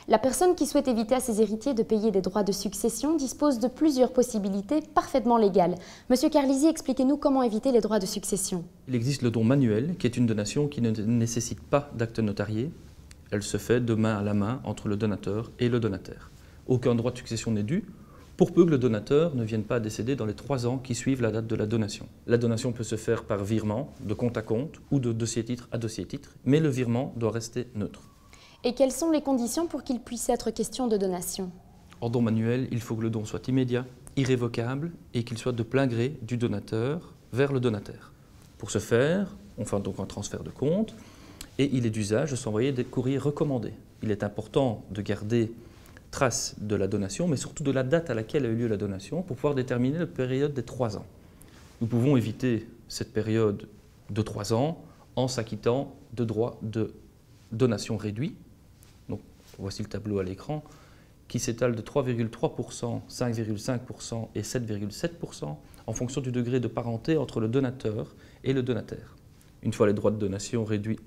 La personne qui souhaite éviter à ses héritiers de payer des droits de succession dispose de plusieurs possibilités parfaitement légales. Monsieur Carlisi, expliquez-nous comment éviter les droits de succession. Il existe le don manuel, qui est une donation qui ne nécessite pas d'acte notarié. Elle se fait de main à la main entre le donateur et le donataire. Aucun droit de succession n'est dû, pour peu que le donateur ne vienne pas à décéder dans les 3 ans qui suivent la date de la donation. La donation peut se faire par virement, de compte à compte ou de dossier-titre à dossier-titre, mais le virement doit rester neutre. Et quelles sont les conditions pour qu'il puisse être question de donation? En don manuel, il faut que le don soit immédiat, irrévocable et qu'il soit de plein gré du donateur vers le donataire. Pour ce faire, on fait donc un transfert de compte et il est d'usage de s'envoyer des courriers recommandés. Il est important de garder trace de la donation, mais surtout de la date à laquelle a eu lieu la donation pour pouvoir déterminer la période des 3 ans. Nous pouvons éviter cette période de 3 ans en s'acquittant de droits de donation réduits. Donc, voici le tableau à l'écran, qui s'étale de 3,3%, 5,5% et 7,7% en fonction du degré de parenté entre le donateur et le donataire. Une fois les droits de donation réduits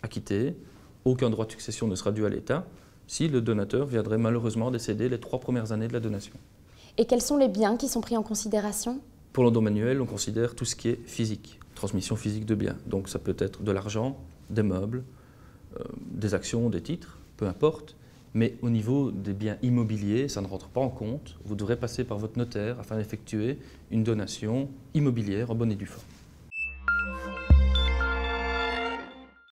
acquittés, aucun droit de succession ne sera dû à l'État si le donateur viendrait malheureusement décéder les 3 premières années de la donation. Et quels sont les biens qui sont pris en considération? Pour le don manuel, on considère tout ce qui est physique, transmission physique de biens. Donc ça peut être de l'argent, des meubles, des actions, des titres, peu importe. Mais au niveau des biens immobiliers, ça ne rentre pas en compte. Vous devrez passer par votre notaire afin d'effectuer une donation immobilière en bonne et due forme.